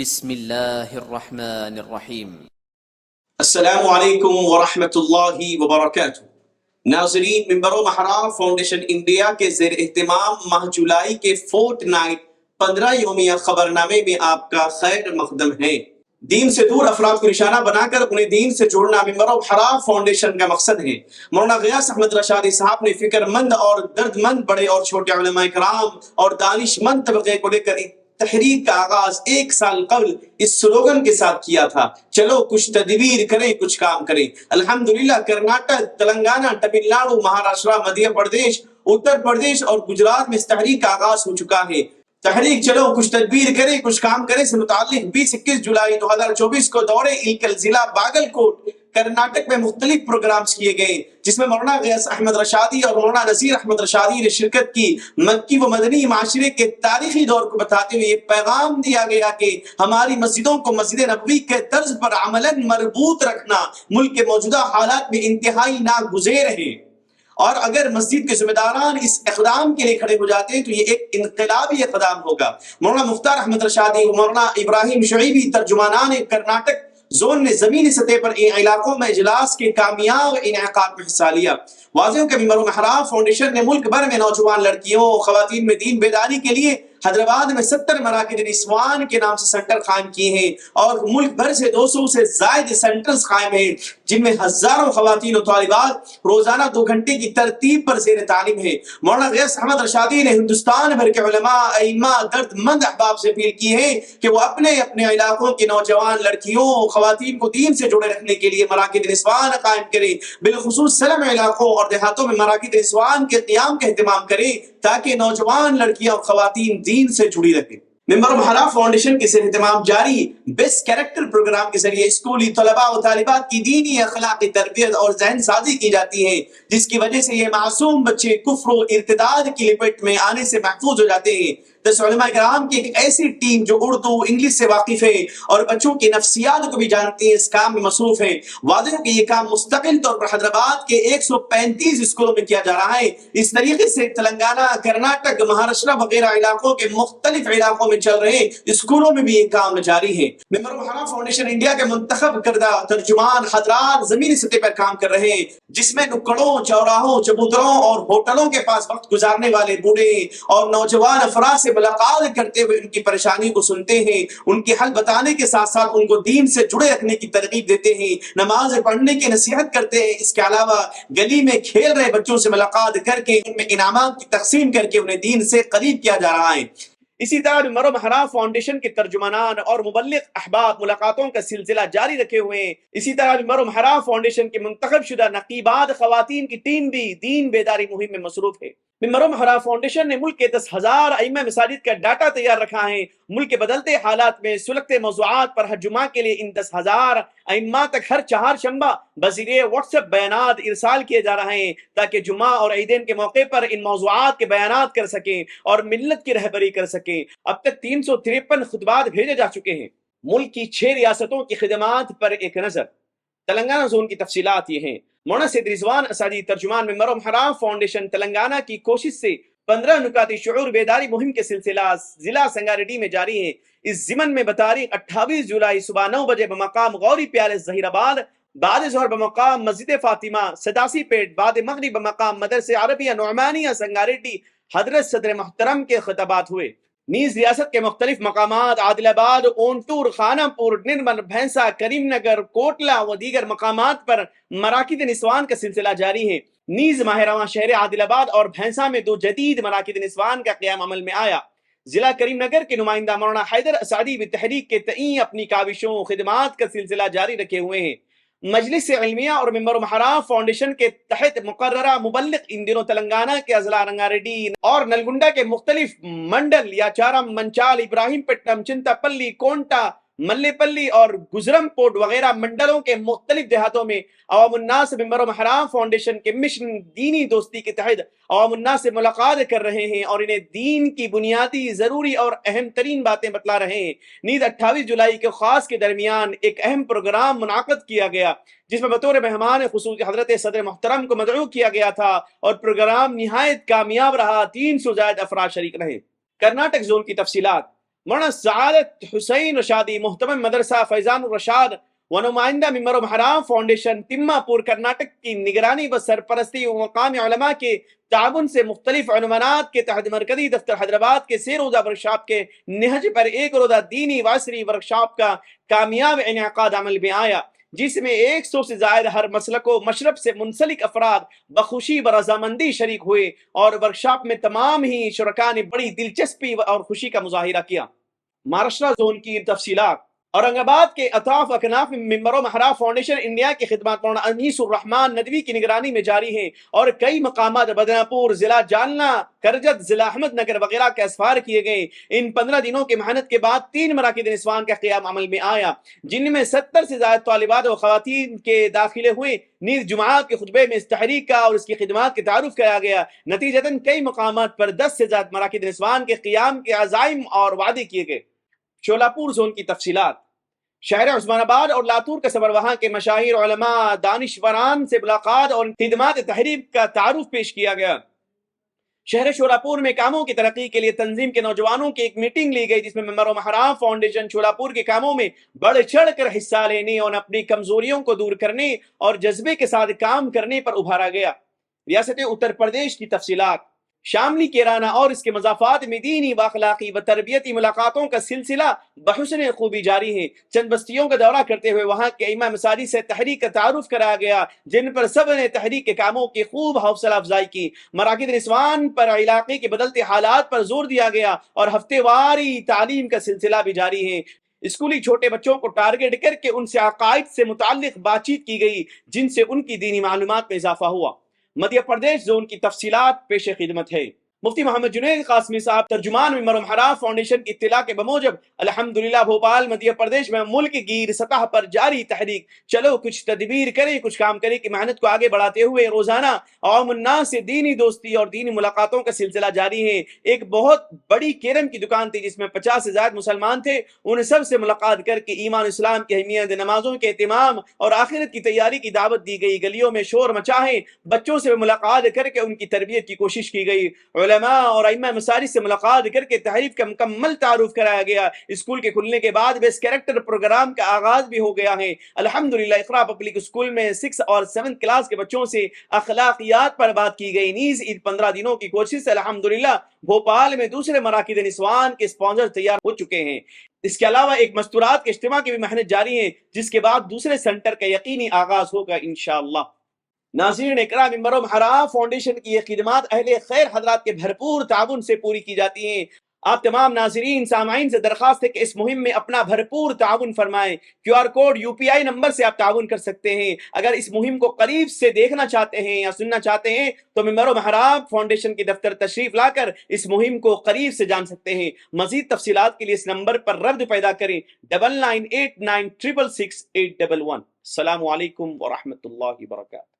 بسم اللہ الرحمن الرحیم۔ السلام علیکم ورحمۃ اللہ وبرکاتہ۔ ناظرین، منبر و محراب فاؤنڈیشن انڈیا کے زیر اہتمام ماہ جولائی کے فورٹ نائٹ 15 یومیہ خبرنامے میں آپ کا خیر مقدم ہے۔ دین سے دور افراد کو نشانہ بنا کر انہیں دین سے جوڑنا منبر و محراب فاؤنڈیشن کا مقصد ہے۔ مولانا غیاث احمد رشادی صاحب نے فکر مند اور درد مند بڑے اور چھوٹے علماء کرام اور دانش مند طبقے کو لے کر تحریک کا آغاز 1 سال قبل اس سلوگن کے ساتھ کیا تھا، چلو کچھ تدبیر کریں کچھ کام کریں۔ الحمدللہ کرناٹک، تلنگانہ، تمل ناڈو، مہاراشٹر، مدھیہ پردیش، اتر پردیش اور گجرات میں اس تحریک کا آغاز ہو چکا ہے۔ تحریک چلو کچھ تدبیر کریں کچھ کام کریں سے متعلق 20-21 جولائی 2024 کو دورے الکل ضلع باگل کوٹ کرناٹک میں مختلف پروگرامز کیے گئے، جس میں مولانا غیاث احمد رشادی اور مولانا نذیر احمد رشادی نے شرکت کی۔ مکی و مدنی معاشرے کے تاریخی دور کو بتاتے ہوئے یہ پیغام دیا گیا کہ ہماری مسجدوں کو مسجد نبوی کے طرز پر عملاً مربوط رکھنا ملک کے موجودہ حالات میں انتہائی ناگزیر ہے، اور اگر مسجد کے ذمہ داران اس اقدام کے لیے کھڑے ہو جاتے ہیں تو یہ ایک انقلابی اقدام ہوگا۔ مولانا مختار احمد رشادی، مولانا ابراہیم شعیبی، ترجمانان کرناٹک زون نے زمینی سطح پر ان علاقوں میں اجلاس کے کامیاب انعقاد میں حصہ لیا۔ واضح ہو کہ منبر و محراب فاؤنڈیشن نے ملک بھر میں نوجوان لڑکیوں خواتین میں دین بیداری کے لیے حیدرآباد میں 70 مراکز نسوان کے نام سے سینٹر قائم کیے ہیں، اور ملک بھر سے 200 سے زائد سینٹرز قائم ہیں، جن میں ہزاروں خواتین و طالبات روزانہ 2 گھنٹے کی ترتیب پر زیر تعلیم ہے۔ مولانا غیاث احمد رشادی نے ہندوستان بھر کے علماء، ائمہ، درد مند احباب سے اپیل کی ہے کہ وہ اپنے اپنے علاقوں کی نوجوان لڑکیوں خواتین کو دین سے جڑے رکھنے کے لیے مراکز نسوان قائم کریں، بالخصوص سلم علاقوں اور دیہاتوں میں مراکز نسوان کے قیام کا اہتمام کریں تاکہ نوجوان لڑکیاں اور خواتین دین سے جڑی رہیں۔ منبر و محراب فاؤنڈیشن کے زیر اہتمام جاری بیسٹ کیریکٹر پروگرام کے ذریعے اسکولی طلباء و طالبات کی دینی اخلاقی تربیت اور ذہن سازی کی جاتی ہے، جس کی وجہ سے یہ معصوم بچے کفر و ارتداد کی لپٹ میں آنے سے محفوظ ہو جاتے ہیں۔ 10 علماء کرام کی ایک ایسی ٹیم جو اردو انگلش سے واقف ہے اور بچوں کی نفسیات کو بھی جانتی ہے، اس کام میں مصروف ہے۔ واضح ہے کہ یہ کام مستقل طور پر حیدرآباد کے 135 اسکولوں میں کیا جا رہا ہے۔ اس طریقے سے تلنگانہ، کرناٹک، مہاراشٹر وغیرہ علاقوں کے مختلف علاقوں میں چل رہے اسکولوں میں بھی یہ کام جاری ہے۔ منبر و محراب فاؤنڈیشن انڈیا کے منتخب کردہ ترجمان حضرات زمینی سطح پر کام کر رہے ہیں، جس میں نکڑوں، چوراہوں، چبوتروں اور ہوٹلوں کے پاس وقت گزارنے والے بوڑھے اور نوجوان افراد سے ملاقات کرتے ہوئے ان کی پریشانی کو سنتے ہیں، ان کے حل بتانے کے ساتھ ساتھ ان کو دین سے جڑے رکھنے کی ترغیب دیتے ہیں، نماز پڑھنے کی نصیحت کرتے ہیں۔ اس کے علاوہ گلی میں کھیل رہے بچوں سے ملاقات کر کے ان میں انعامات کی تقسیم کر کے انہیں دین سے قریب کیا جا رہا ہے۔ اسی طرح منبر و محراب فاؤنڈیشن کے ترجمانان اور مبلغ احباب ملاقاتوں کا سلسلہ جاری رکھے ہوئے ہیں۔ اسی طرح منبر و محراب فاؤنڈیشن کے منتخب شدہ نقیبات خواتین کی ٹیم بھی دین بیداری مہم میں مصروف ہے۔ منبر و محراب فاؤنڈیشن نے ملک کے 10,000 ائمہ مساجد کا ڈاٹا تیار رکھا ہے۔ ملک کے بدلتے حالات میں سلگتے موضوعات پر ہر جمعہ کے لیے ان 10,000 ائمہ تک ہر چہارشنبہ بذریعے واٹس ایپ بیانات ارسال کیے جا رہے ہیں تاکہ جمعہ اور عیدین کے موقع پر ان موضوعات کے بیانات کر سکیں اور ملت کی رہبری کر سکیں۔ اب تک 353 خطبات بھیجے جا چکے ہیں۔ ملک کی 6 ریاستوں کی خدمات پر ایک نظر۔ تلنگانہ زون کی تفصیلات یہ ہیں۔ مولانا سید رضوان اسدی، ترجمان منبر و محراب فاؤنڈیشن تلنگانہ کی کوشش سے 15 نکاتی شعور بیداری مہم کے سلسلہ ضلع سنگاریڈی میں جاری ہے۔ اس ضمن میں بتاریخ 28 جولائی صبح 9 بجے بمقام غوری پیالس ظہیر آباد، بعد ظہر بمقام مسجد فاطمہ سداسی پیٹ، بعد مغرب بمقام مدرسہ عربیہ نعمانیہ سنگاریڈی حضرت صدر محترم کے خطابات ہوئے۔ نیز ریاست کے مختلف مقامات عادل آباد، اونٹور، خانہ پور، نرمل، بھینسا، کریم نگر، کوٹلہ و دیگر مقامات پر مراکز نسوان کا سلسلہ جاری ہے۔ نیز ماہ رواں شہر عادل آباد اور بھینسا میں 2 جدید مراکز نسوان کا قیام عمل میں آیا۔ ضلع کریم نگر کے نمائندہ مولانا حیدر اسعدی بھی تحریک کے تئیں اپنی کاوشوں و خدمات کا سلسلہ جاری رکھے ہوئے ہیں۔ مجلس علمیہ اور منبر و محراب فاؤنڈیشن کے تحت مقررہ مبلغ ان دنوں تلنگانہ کے اضلاع رنگاریڈی اور نلگنڈا کے مختلف منڈل یاچارم، منچال، ابراہیم پٹنم، چنتا پلی، کونٹا، ملے پلی اور گزرم پورٹ وغیرہ منڈلوں کے مختلف دیہاتوں میں عوام الناس منبر و محراب فاؤنڈیشن کے مشن دینی دوستی کے تحت عوام الناس سے ملاقات کر رہے ہیں اور انہیں دین کی بنیادی، ضروری اور اہم ترین باتیں بتلا رہے ہیں۔ نیز 28 جولائی کے خاص کے درمیان ایک اہم پروگرام منعقد کیا گیا جس میں بطور مہمان خصوصی حضرت صدر محترم کو مدعو کیا گیا تھا اور پروگرام نہایت کامیاب رہا۔ 300 زائد افراد شریک رہے۔ کرناٹک زون کی تفصیلات۔ مولانا سعادت حسین رشادی محتمم مدرسہ فیضان الرشاد و نمائندہ ممبر و محرام فاؤنڈیشن تمہ پور کرناٹک کی نگرانی و سرپرستی و مقامی علماء کے تعاون سے مختلف عنوانات کے تحت مرکزی دفتر حیدرآباد کے 3 روزہ ورکشاپ کے نہج پر 1 روزہ دینی وعصری ورکشاپ کا کامیاب انعقاد عمل میں آیا، جس میں 100 سے زائد ہر مسلک و مشرب سے منسلک افراد بخوشی برضامندی شریک ہوئے اور ورکشاپ میں تمام ہی شرکاء نے بڑی دلچسپی اور خوشی کا مظاہرہ کیا۔ مہاراشٹرا زون کی تفصیلات۔ اورنگ آباد کے اطراف اکناف ممبر و محراب فاؤنڈیشن انڈیا کی خدمات مولانا انیس الرحمن ندوی کی نگرانی میں جاری ہیں، اور کئی مقامات بدنا پور، ضلع جالنا، کرجت، ضلع احمد نگر وغیرہ کے اسفار کیے گئے۔ ان 15 دنوں کی محنت کے بعد 3 مراکز نسوان کا قیام عمل میں آیا، جن میں 70 سے زائد طالبات و خواتین کے داخلے ہوئے۔ نیز جمعات کے خطبے میں اس تحریک کا اور اس کی خدمات کے تعارف کرایا گیا۔ نتیجتاً کئی مقامات پر 10 سے زائد مراکز نسوان کے قیام کے عزائم اور وعدے کیے گئے۔ شولاپور زون کی تفصیلات۔ شہر عثمان آباد اور لاتور کا سفر وہاں کے مشاہیر، علماء، دانشوران سے ملاقات اور خدمات تحریک کا تعارف پیش کیا گیا۔ شہر شولاپور میں کاموں کی ترقی کے لیے تنظیم کے نوجوانوں کی ایک میٹنگ لی گئی، جس میں ممبر و محرام فاؤنڈیشن شولاپور کے کاموں میں بڑھ چڑھ کر حصہ لینے اور اپنی کمزوریوں کو دور کرنے اور جذبے کے ساتھ کام کرنے پر ابھارا گیا۔ ریاست اتر پردیش کی تفصیلات۔ شاملی کیرانہ اور اس کے مضافات میں دینی و اخلاقی و تربیتی ملاقاتوں کا سلسلہ بحسن خوبی جاری ہے۔ چند بستیوں کا دورہ کرتے ہوئے وہاں کے ائمہ مساجد سے تحریک کا تعارف کرایا گیا، جن پر سب نے تحریک کے کاموں کی خوب حوصلہ افزائی کی۔ مراکز نسوان پر علاقے کے بدلتے حالات پر زور دیا گیا اور ہفتے واری تعلیم کا سلسلہ بھی جاری ہے۔ اسکولی چھوٹے بچوں کو ٹارگٹ کر کے ان سے عقائد سے متعلق بات چیت کی گئی، جن سے ان کی دینی معلومات میں اضافہ ہوا۔ مدھیہ پردیش زون کی تفصیلات پیش خدمت ہے۔ مفتی محمد جنید قاسمی صاحب ترجمان ممبر و محراب فاؤنڈیشن کی اطلاع کے بموجب الحمدللہ بھوپال مدھیہ پردیش میں ملک گیر سطح پر جاری تحریک چلو کچھ تدبیر کریں کچھ کام کریں کی محنت کو آگے بڑھاتے ہوئے روزانہ عوام الناس سے دینی دوستی اور دینی ملاقاتوں کا سلسلہ جاری ہے۔ ایک بہت بڑی کیرم کی دکان تھی جس میں 50 سے زائد مسلمان تھے، ان سب سے ملاقات کر کے ایمان اسلام کی اہمیت، نمازوں کے اہتمام اور آخرت کی تیاری کی دعوت دی گئی۔ گلیوں میں شور مچا ہے، بچوں سے ملاقات کر کے ان کی تربیت کی کوشش کی گئی۔ علماء اور ائمہ مساجد سے ملاقات کر کے تحریک کا مکمل تعارف کرایا گیا۔ اسکول کے کھلنے کے بعد بیس کیریکٹر پروگرام کا آغاز بھی ہو گیا ہے۔ الحمدللہ اقرا پبلک اسکول میں 6 اور 7 کلاس کے بچوں سے اخلاقیات پر بات کی گئی۔ نیز ان 15 دنوں کی کوشش سے الحمدللہ بھوپال میں دوسرے مراکز نسوان کے اسپانسر تیار ہو چکے ہیں۔ اس کے علاوہ ایک مستورات کے اجتماع کی بھی محنت جاری ہے، جس کے بعد دوسرے سینٹر کا یقینی آغاز ہوگا انشاءاللہ۔ ناظرین اکرام، ممبر و محراب فاؤنڈیشن کی یہ خدمات اہل خیر حضرات کے بھرپور تعاون سے پوری کی جاتی ہیں۔ آپ تمام ناظرین سامعین سے درخواست ہے کہ اس مہم میں اپنا بھرپور تعاون فرمائیں۔ QR کوڈ UPI نمبر سے آپ تعاون کر سکتے ہیں۔ اگر اس مہم کو قریب سے دیکھنا چاہتے ہیں یا سننا چاہتے ہیں تو ممبر و محراب فاؤنڈیشن کے دفتر تشریف لا کر اس مہم کو قریب سے جان سکتے ہیں۔ مزید تفصیلات کے لیے اس نمبر پر ربط پیدا کریں 9989666811۔ السلام علیکم ورحمۃ اللہ وبرکاتہ۔